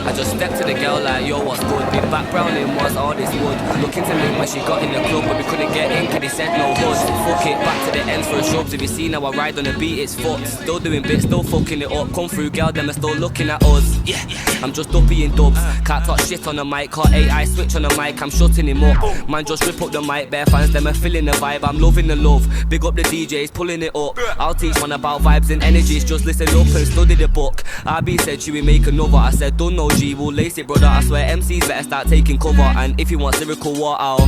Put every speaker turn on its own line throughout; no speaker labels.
I just stepped to the girl like, yo, what's good? Been background in was all this wood. Looking to link when she got in the club, but we couldn't get in, cause they said no hood. Fuck it, back to the ends for a shrubs. If you see now I ride on the beat, it's fucked. Still doing bits, still fucking it up. Come through, girl, them are still looking at us. Yeah, I'm just duppy in dubs. Can't talk shit on the mic, caught AI switch on the mic, I'm shutting him up. Man, just rip up the mic, bare fans, them are feeling the vibe. I'm loving the love, big up the DJs, pulling it up. I'll teach one about vibes and energies, just listen up and study the book. RB said, should we make another? I said, don't know G, we'll lace it, brother. I swear MCs better start taking cover. And if you want lyrical war, I'll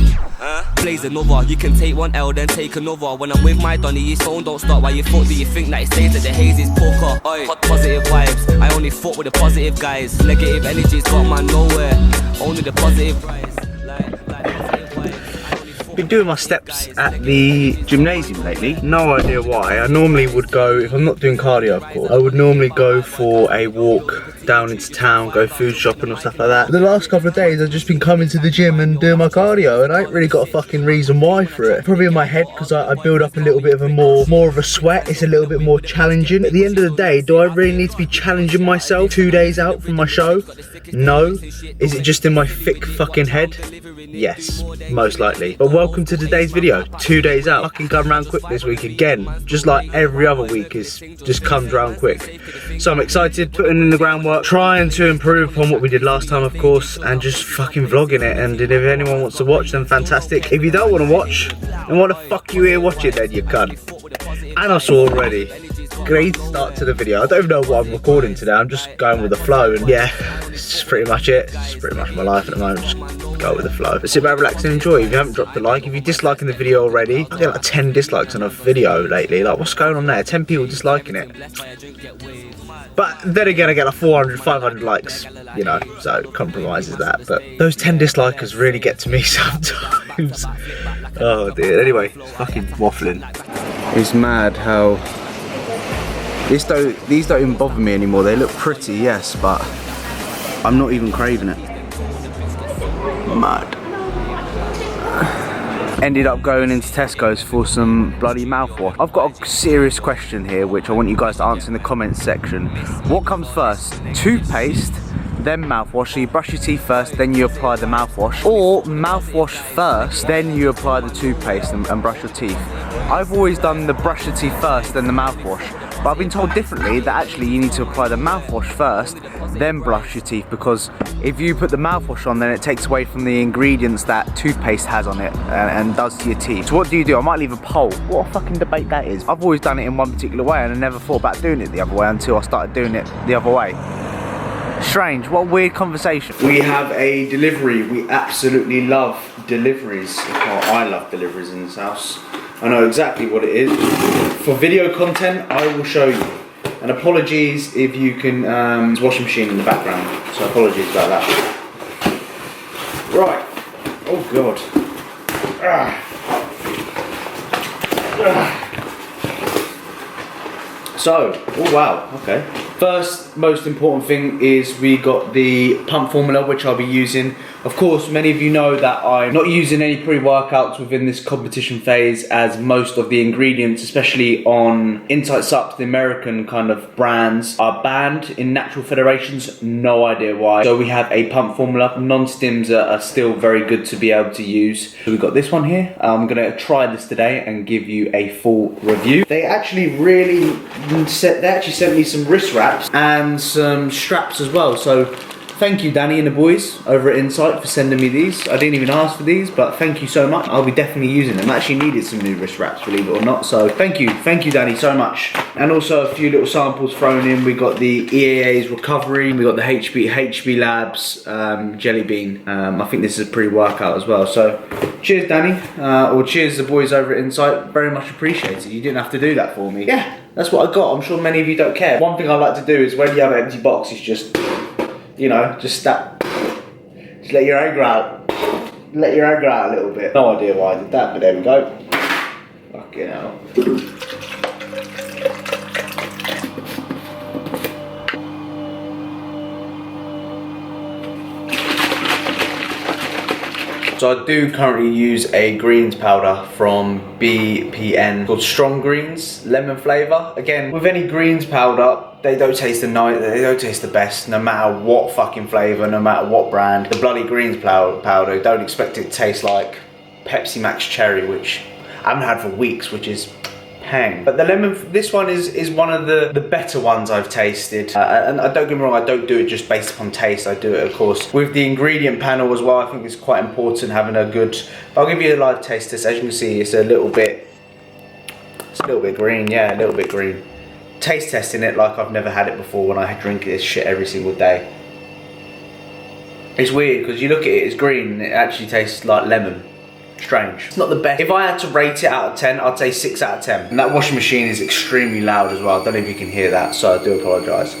blaze another. You can take one L, then take another. When I'm with my Donny, his phone don't stop. Why you fuck do you think that it stays that the haze is poker? Positive vibes, I only fuck with the positive guys. Negative energies got man nowhere, only the positive rise.
Been doing my steps at the gymnasium lately. No idea why. I normally would go, if I'm not doing cardio of course, I would normally go for a walk down into town, go food shopping or stuff like that. The last couple of days I've just been coming to the gym and doing my cardio, and I ain't really got a fucking reason why for it. Probably in my head because I build up a little bit of a more of a sweat. It's a little bit more challenging. At the end of the day, do I really need to be challenging myself 2 days out from my show? No. Is it just in my thick fucking head? Yes, most likely. But welcome to today's video. 2 days out. Fucking come round quick this week again. Just like every other week is just comes round quick. So I'm excited, putting in the groundwork, trying to improve upon what we did last time of course, and just fucking vlogging it. And if anyone wants to watch, then fantastic. If you don't want to watch, then what the fuck you here watching then, you cunt? And I saw already. Great start to the video. I don't even know what I'm recording today. I'm just going with the flow, and yeah, it's just pretty much it. It's pretty much my life at the moment. Just go with the flow. But sit back, relax, and enjoy. If you haven't dropped a like, if you're disliking the video already, I get like 10 dislikes on a video lately. Like, what's going on there? 10 people disliking it. But then again, I get like 400, 500 likes, you know, so it compromises that. But those 10 dislikers really get to me sometimes. Oh dear. Anyway, fucking waffling. It's mad how these don't even bother me anymore. They look pretty, yes, but I'm not even craving it. Mad. Ended up going into Tesco's for some bloody mouthwash. I've got a serious question here which I want you guys to answer in the comments section. What comes first? Toothpaste, then mouthwash? So you brush your teeth first, then you apply the mouthwash, or mouthwash first, then you apply the toothpaste and brush your teeth? I've always done the brush your teeth first, then the mouthwash. But I've been told differently, that actually you need to apply the mouthwash first, then brush your teeth, because if you put the mouthwash on, then it takes away from the ingredients that toothpaste has on it and does to your teeth. So what do? I might leave a poll. What a fucking debate that is. I've always done it in one particular way, and I never thought about doing it the other way until I started doing it the other way. Strange, what a weird conversation. We have a delivery. We absolutely love deliveries. Well, I love deliveries in this house. I know exactly what it is. For video content, I will show you. And apologies if you can, there's a washing machine in the background, so apologies about that. Right, oh God. So, oh wow, okay. First, most important thing is we got the pump formula, which I'll be using. Of course, many of you know that I'm not using any pre-workouts within this competition phase, as most of the ingredients, especially on Insight Sups, the American kind of brands, are banned in natural federations. No idea why. So we have a pump formula. Non-stims are still very good to be able to use. So we've got this one here. I'm gonna try this today and give you a full review. They actually sent me some wrist wraps and some straps as well. So thank you, Danny and the boys over at Insight, for sending me these. I didn't even ask for these, but thank you so much. I'll be definitely using them. I actually needed some new wrist wraps, believe it or not. So thank you, Danny, so much. And also a few little samples thrown in. We got the EAA's Recovery. We got the HB Labs Jelly Bean. I think this is a pre-workout as well. So cheers, Danny, or cheers the boys over at Insight. Very much appreciated. You didn't have to do that for me. Yeah, that's what I got. I'm sure many of you don't care. One thing I like to do is when you have an empty box, is just, you know, just let your anger out. Let your anger out a little bit. No idea why I did that, but there we go. Fucking hell. So I do currently use a greens powder from BPN called Strong Greens, lemon flavour. Again, with any greens powder, they don't taste they don't taste the best, no matter what fucking flavour, no matter what brand. The bloody greens powder, don't expect it to taste like Pepsi Max Cherry, which I haven't had for weeks, which is pang. But the lemon, this one is one of the better ones I've tasted. And don't get me wrong, I don't do it just based upon taste. I do it, of course, with the ingredient panel as well. I think it's quite important having a good. I'll give you a live taste test. As you can see, it's a little bit green. Yeah, a little bit green. Taste testing it like I've never had it before when I drink this shit every single day. It's weird because you look at it, it's green and it actually tastes like lemon. Strange. It's not the best. If I had to rate it out of 10, I'd say 6 out of 10. And that washing machine is extremely loud as well. I don't know if you can hear that, so I do apologise.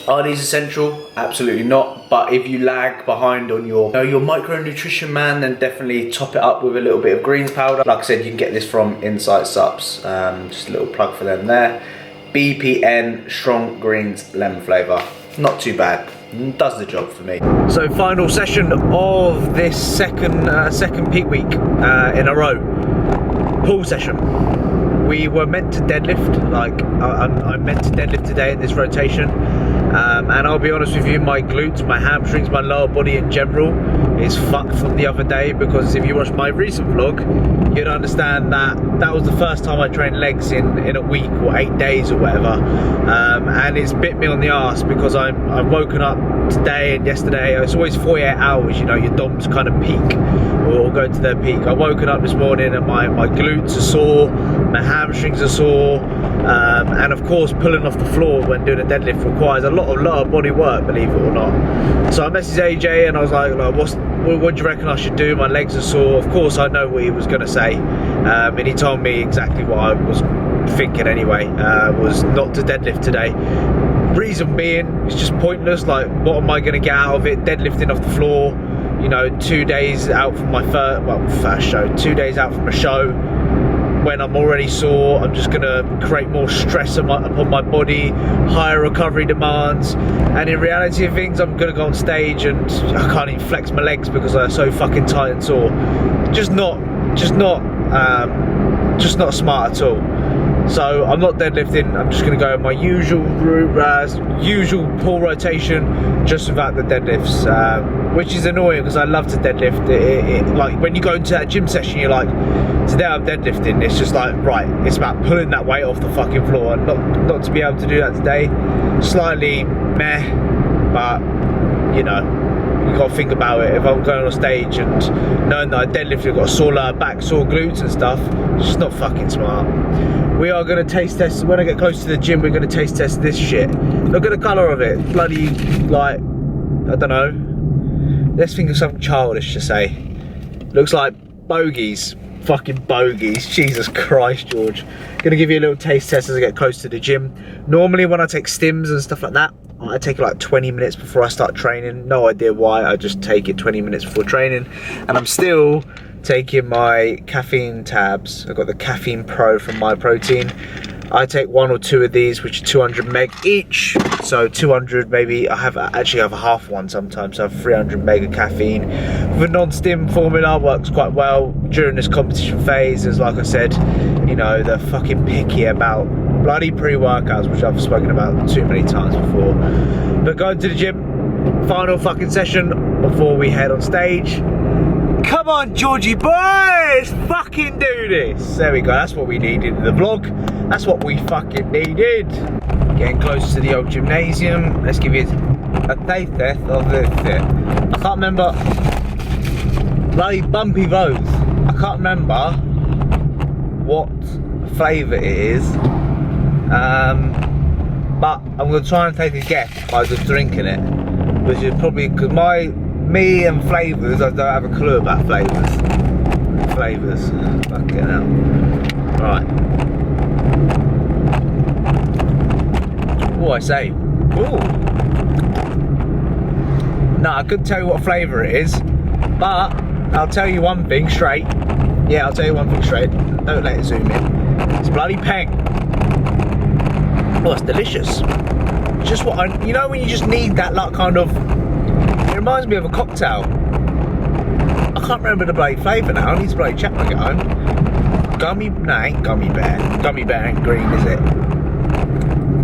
Are these essential? Absolutely not. But if you lag behind on your micronutrition, man, then definitely top it up with a little bit of greens powder. Like I said, you can get this from Insight Sups. Just a little plug for them there. BPN Strong Greens Lemon Flavour. Not too bad. Does the job for me. So final session of this second peak week in a row. Pull session. We were meant to deadlift, like I'm meant to deadlift today in this rotation, and I'll be honest with you, my glutes, my hamstrings, my lower body in general is fucked from the other day, because if you watch my recent vlog, you'd understand that that was the first time I trained legs in a week or 8 days or whatever, and it's bit me on the arse because I've woken up today and yesterday. It's always 48 hours, you know, your DOMs kind of peak or go to their peak. I've woken up this morning and my glutes are sore, my hamstrings are sore, and of course pulling off the floor when doing a deadlift requires a lot of lower body work, believe it or not. So I messaged AJ and I was like, what do you reckon I should do? My legs are sore. Of course I know what he was going to say, and he told me exactly what I was thinking anyway, was not to deadlift today. Reason being, it's just pointless. Like, what am I going to get out of it? Deadlifting off the floor, you know, 2 days out from my first show, 2 days out from a show, when I'm already sore. I'm just going to create more stress upon my body, higher recovery demands, and in reality of things, I'm going to go on stage and I can't even flex my legs because they're so fucking tight and sore. Just not smart at all. So I'm not deadlifting. I'm just going to go my usual route, usual pull rotation, just without the deadlifts, which is annoying because I love to deadlift. Like when you go into that gym session, you're like, today I'm deadlifting. It's just like, right, it's about pulling that weight off the fucking floor, and not to be able to do that today, slightly meh, but you know, you got to think about it. If I'm going on stage and knowing that I deadlift, I've got a sore lower back, sore glutes and stuff, it's just not fucking smart. We are going to taste test, when I get close to the gym, we're going to taste test this shit. Look at the colour of it. Bloody, like, I don't know. Let's think of something childish to say. Looks like bogeys. Fucking bogeys. Jesus Christ, George. Gonna give you a little taste test as I get close to the gym. Normally when I take stims and stuff like that, I take it like 20 minutes before I start training. No idea why, I just take it 20 minutes before training. And I'm still taking my caffeine tabs. I've got the Caffeine Pro from My Protein. I take 1 or 2 of these, which are 200 meg each. So 200 maybe, I actually have a half one sometimes, so I have 300 meg of caffeine. With a non-stim formula, works quite well during this competition phase, as like I said, you know, they're fucking picky about bloody pre-workouts, which I've spoken about too many times before. But going to the gym, final fucking session before we head on stage. Come on, Georgie boy, let's fucking do this. There we go, that's what we needed in the vlog. That's what we fucking needed. Getting close to the old gymnasium. Let's give it a taste test of this. I can't remember. Bloody bumpy roads. I can't remember what flavour it is. But I'm going to try and take a guess by just drinking it. Which is probably because me and flavours, I don't have a clue about flavours. Fucking hell. Right. Oh, I say. Ooh. No, I couldn't tell you what flavour it is, but I'll tell you one thing straight. Yeah, I'll tell you one thing straight. Don't let it zoom in. It's bloody peng. Oh, it's delicious. It's just what you know when you just need that like kind of. It reminds me of a cocktail. I can't remember the bloody flavour now. I need to bloody check my going. Gummy bear and green, is it?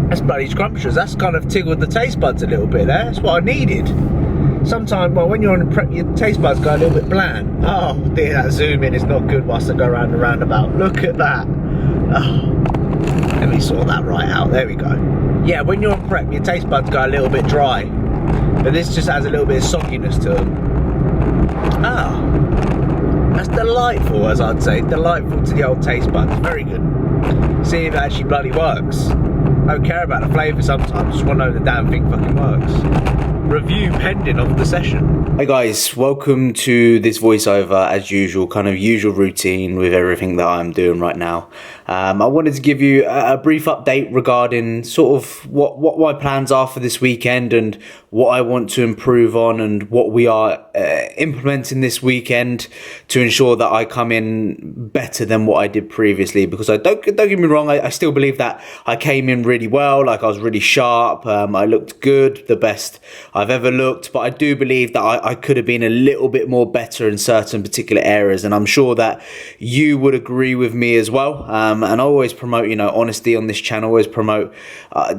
That's bloody scrumptious. That's kind of tickled the taste buds a little bit there. That's what I needed. Sometimes, well, when you're on a prep, your taste buds go a little bit bland. Oh dear, that zoom in is not good whilst I go around the roundabout. Look at that. Oh, let me sort that right out. There we go. Yeah, when you're on prep, your taste buds go a little bit dry. But this just has a little bit of sogginess to them. Ah, that's delightful, as I'd say. Delightful to the old taste buds. Very good. See if it actually bloody works. I don't care about the flavour sometimes, just want to know the damn thing fucking works. Review pending of the session. Hey guys, welcome to this voiceover as usual, kind of usual routine with everything that I'm doing right now. I wanted to give you a brief update regarding sort of what my plans are for this weekend and what I want to improve on and what we are implementing this weekend to ensure that I come in better than what I did previously, because I don't get me wrong, I still believe that I came in really well, like I was really sharp, I looked good, the best I've ever looked, but I do believe that I could have been a little bit more better in certain particular areas, and I'm sure that you would agree with me as well. And I always promote, you know, honesty on this channel. I always promote,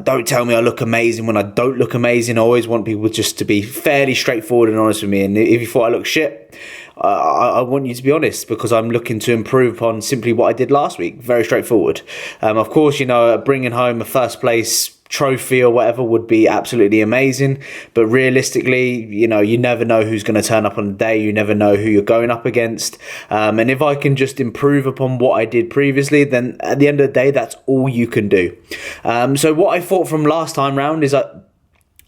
don't tell me I look amazing when I don't look amazing. I always want people just to be fairly straightforward and honest with me. And if you thought I look shit, I want you to be honest, because I'm looking to improve upon simply what I did last week. Very straightforward. Of course, you know, bringing home a first place trophy or whatever would be absolutely amazing, but realistically, you know, you never know who's going to turn up on the day. You never know who you're going up against, and if I can just improve upon what I did previously, then at the end of the day, that's all you can do. So what I thought from last time round is I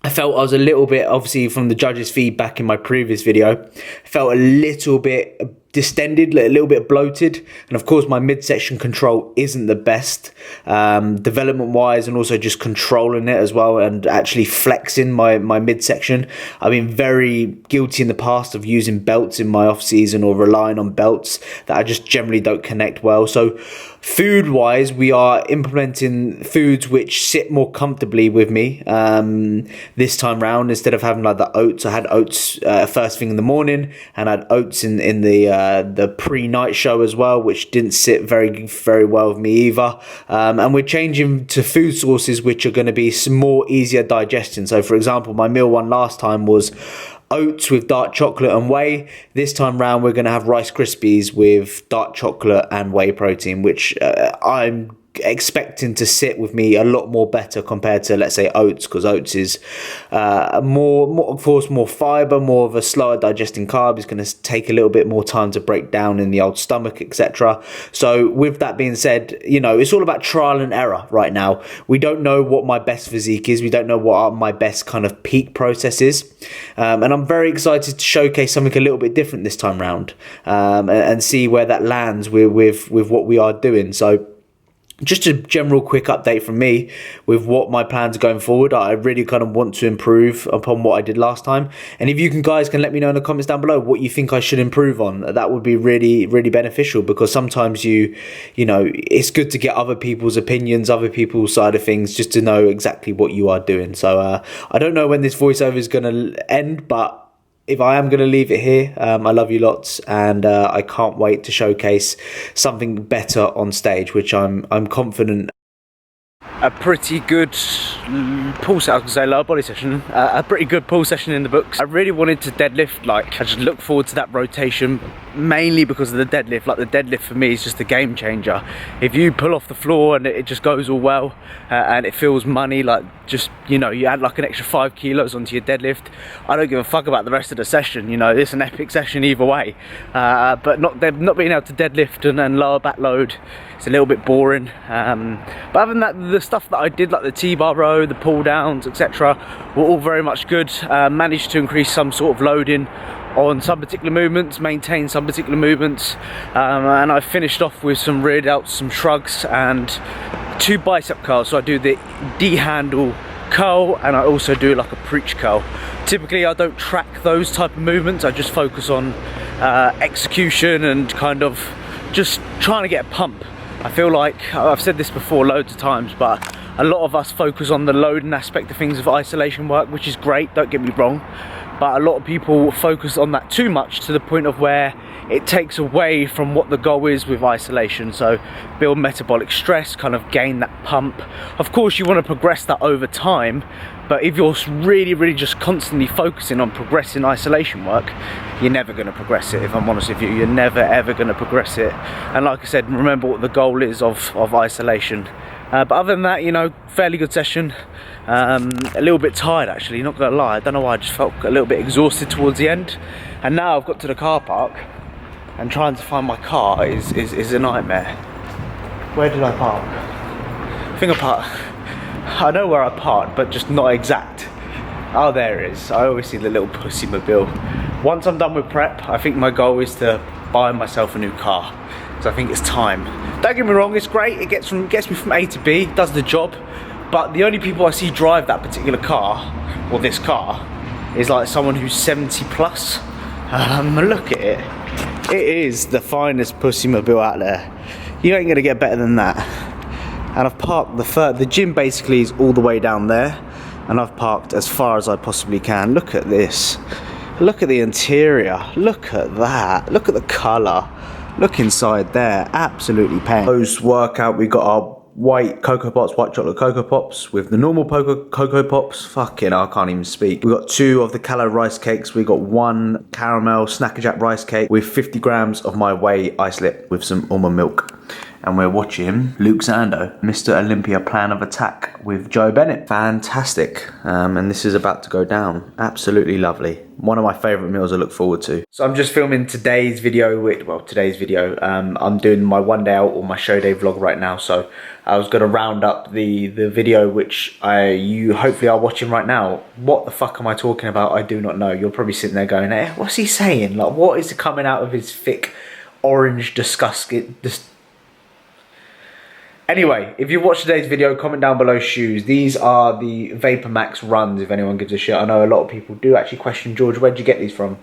felt I was a little bit, obviously from the judges' feedback in my previous video, felt a little bit distended, a little bit bloated, and of course my midsection control isn't the best development wise, and also just controlling it as well and actually flexing my midsection. I've been very guilty in the past of using belts in my off season or relying on belts that I just generally don't connect well. So food wise, we are implementing foods which sit more comfortably with me this time round. Instead of having like the oats, I had oats first thing in the morning, and I had oats in the pre-night show as well, which didn't sit very well with me either. And we're changing to food sources which are going to be some more easier digestion. So for example, my meal one last time was oats with dark chocolate and whey. This time round we're going to have Rice Krispies with dark chocolate and whey protein, which I'm expecting to sit with me a lot more better compared to, let's say, oats, because oats is more of course more fiber, more of a slower digesting carb. It's going to take a little bit more time to break down in the old stomach, etc. So with that being said, you know, it's all about trial and error right now. We don't know what my best physique is, we don't know what my best kind of peak process is, and I'm very excited to showcase something a little bit different this time round, and see where that lands with what we are doing. So just a general quick update from me with what my plans are going forward. I really kind of want to improve upon what I did last time. And if you guys can let me know in the comments down below what you think I should improve on, that would be really, really beneficial, because sometimes you know, it's good to get other people's opinions, other people's side of things, just to know exactly what you are doing. So I don't know when this voiceover is going to end, but if I am going to leave it here, I love you lots, and I can't wait to showcase something better on stage, which I'm confident. A pretty good pull session, I was going to say lower body session, a pretty good pull session in the books. I really wanted to deadlift, like I just look forward to that rotation, mainly because of the deadlift. Like the deadlift for me is just a game changer. If you pull off the floor and it just goes all well, and it feels money, like just, you know, you add like an extra 5 kilos onto your deadlift, I don't give a fuck about the rest of the session. You know, it's an epic session either way, but not being able to deadlift and lower back load, it's a little bit boring. But other than that, the stuff that I did, like the T-bar row, the pull downs, etc., were all very much good. Managed to increase some sort of loading on some particular movements, maintain some particular movements, and I finished off with some rear delts, some shrugs, and 2 bicep curls. So I do the D-handle curl, and I also do like a preach curl. Typically I don't track those type of movements, I just focus on execution and kind of just trying to get a pump. I feel like, I've said this before loads of times, but a lot of us focus on the loading aspect of things of isolation work, which is great, don't get me wrong, but a lot of people focus on that too much to the point of where it takes away from what the goal is with isolation. So build metabolic stress, kind of gain that pump. Of course you want to progress that over time, but if you're really just constantly focusing on progressing isolation work, you're never going to progress it. If I'm honest with you, you're never ever going to progress it. And like I said, remember what the goal is of isolation. But other than that, you know, fairly good session. A little bit tired actually, not gonna lie. I don't know why, I just felt a little bit exhausted towards the end. And now I've got to the car park, and trying to find my car is a nightmare. Where did I park? I think I know where I parked, but just not exact. Oh, there it is. I always see the little pussy mobile. Once I'm done with prep, I think my goal is to buy myself a new car. So I think it's time. Don't get me wrong, it's great. It gets me from A to B, does the job. But the only people I see drive that particular car, or this car, is like someone who's 70 plus. Look at it. It is the finest pussy mobile out there. You ain't gonna get better than that. And I've parked the gym basically is all the way down there, and I've parked as far as I possibly can. Look at this. Look at the interior. Look at that. Look at the colour. Look inside there. Absolutely paying. Post workout, we got our white Cocoa Pops, white chocolate Cocoa Pops with the normal Cocoa Pops. Fucking hell, I can't even speak. We got 2 of the Calo rice cakes. We got 1 caramel Snacker Jack rice cake with 50 grams of my whey isolate with some almond milk. And we're watching Luke Zando, Mr. Olympia Plan of Attack with Joe Bennett. Fantastic. And this is about to go down. Absolutely lovely. One of my favourite meals I look forward to. So I'm just filming today's video I'm doing my one day out or my show day vlog right now. So I was gonna round up the video which you hopefully are watching right now. What the fuck am I talking about? I do not know. You're probably sitting there going, hey, what's he saying? Like, what is coming out of his thick orange disgusting... Anyway, if you watched today's video, comment down below shoes. These are the Vapor Max runs, if anyone gives a shit. I know a lot of people do actually question, George, where'd you get these from?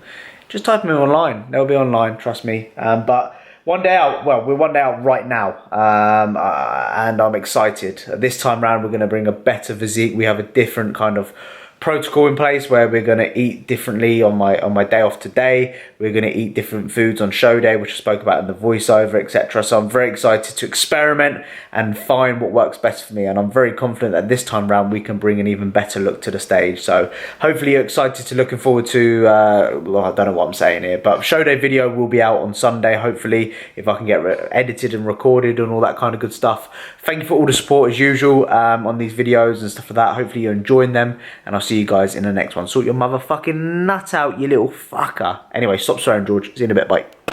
Just type them in online. They'll be online, trust me. But one day out, well, we're one day out right now. And I'm excited. This time round, we're going to bring a better physique. We have a different kind of protocol in place where we're going to eat differently on my day off today. We're going to eat different foods on show day, which I spoke about in the voiceover, etc. So I'm very excited to experiment and find what works best for me, and I'm very confident that this time round we can bring an even better look to the stage. So hopefully you're excited to looking forward to well, I don't know what I'm saying here, but show day video will be out on Sunday, hopefully, if I can get edited and recorded and all that kind of good stuff. Thank you for all the support as usual on these videos and stuff like that. Hopefully you're enjoying them, and I'll see you guys in the next one. Sort your motherfucking nut out, you little fucker. Anyway, stop swearing, George. See you in a bit. Bye.